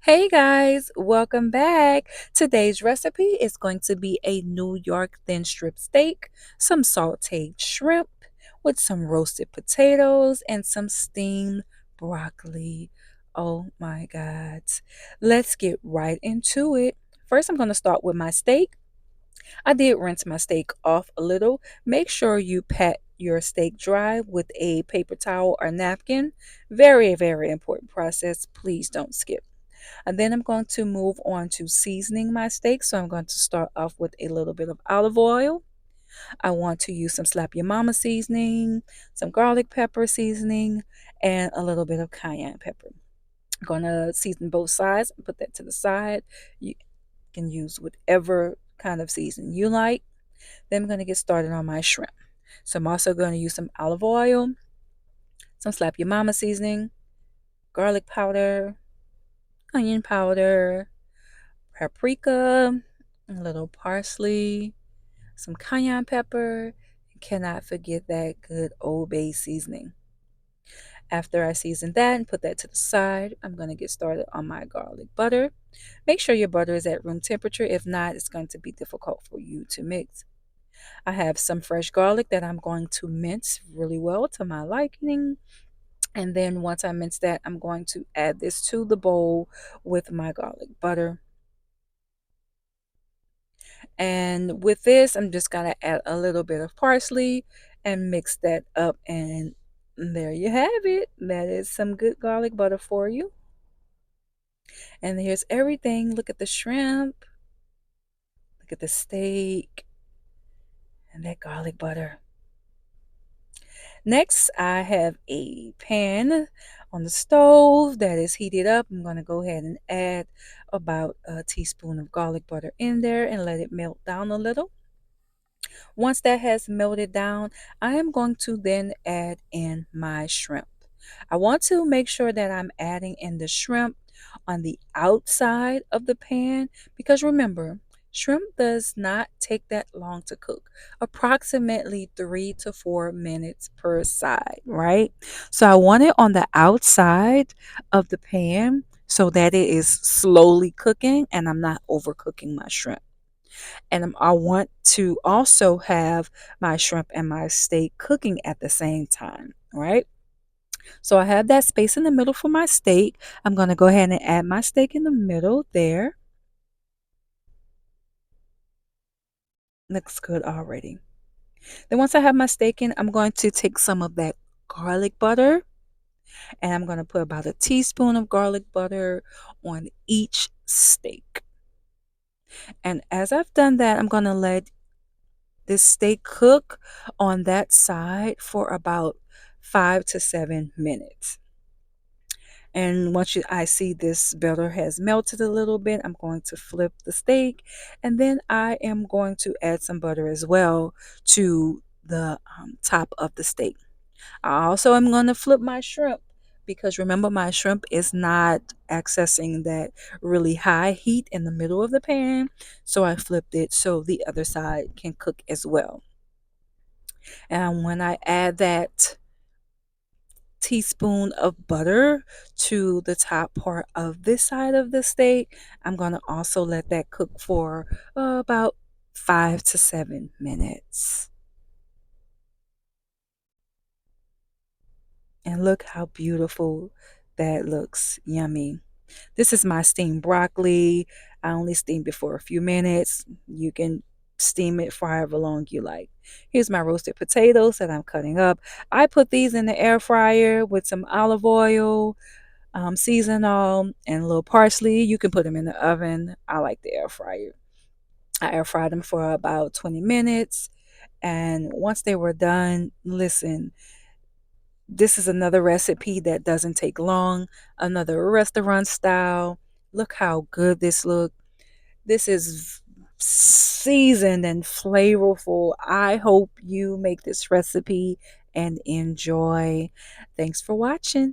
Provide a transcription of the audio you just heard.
Hey guys, welcome back. Today's recipe is going to be a New York thin strip steak, some sauteed shrimp with some roasted potatoes and some steamed broccoli. Oh my God. Let's get right into it. First, I'm going to start with my steak. I did rinse my steak off a little. Make sure you pat your steak dry with a paper towel or napkin. Very, very important process. Please don't skip. And then I'm going to move on to seasoning my steak. So I'm going to start off with a little bit of olive oil. I want to use some Slap Your Mama seasoning, some garlic pepper seasoning, and a little bit of cayenne pepper. I'm going to season both sides and put that to the side. You can use whatever kind of seasoning you like. Then I'm going to get started on my shrimp. So I'm also going to use some olive oil, some Slap Your Mama seasoning, garlic powder, onion powder, paprika, a little parsley, some cayenne pepper. Cannot forget that good Old Bay seasoning. After I season that and put that to the side, I'm going to get started on my garlic butter. Make sure your butter is at room temperature. If not, it's going to be difficult for you to mix. I have some fresh garlic that I'm going to mince really well to my liking. And then once I mince that, I'm going to add this to the bowl with my garlic butter. And with this, I'm just going to add a little bit of parsley and mix that up. And there you have it. That is some good garlic butter for you. And here's everything. Look at the shrimp. Look at the steak and that garlic butter. Next, I have a pan on the stove that is heated up. I'm going to go ahead and add about a teaspoon of garlic butter in there and let it melt down a little. Once that has melted down, I am going to then add in my shrimp. I want to make sure that I'm adding in the shrimp on the outside of the pan because remember, shrimp does not take that long to cook, approximately 3 to 4 minutes per side, right? So I want it on the outside of the pan so that it is slowly cooking and I'm not overcooking my shrimp. And I want to also have my shrimp and my steak cooking at the same time, right? So I have that space in the middle for my steak. I'm going to go ahead and add my steak in the middle there. Looks good already. Then once I have my steak in, I'm going to take some of that garlic butter and I'm going to put about a teaspoon of garlic butter on each steak. And as I've done that, I'm going to let this steak cook on that side for about 5 to 7 minutes. And once I see this butter has melted a little bit, I'm going to flip the steak and then I am going to add some butter as well to the top of the steak. I also am going to flip my shrimp because remember my shrimp is not accessing that really high heat in the middle of the pan. So I flipped it so the other side can cook as well. And when I add that teaspoon of butter to the top part of this side of the steak, I'm going to also let that cook for about 5 to 7 minutes. And look how beautiful that looks. Yummy. This is my steamed broccoli. I only steamed it for a few minutes. You can steam it for however long you like. Here's my roasted potatoes that I'm cutting up. I put these in the air fryer with some olive oil, season all, and a little parsley. You can put them in the oven. I like the air fryer. I air fried them for about 20 minutes. And once they were done, listen, this is another recipe that doesn't take long, another restaurant style. Look how good this looks. This is seasoned and flavorful. I hope you make this recipe and enjoy. Thanks for watching.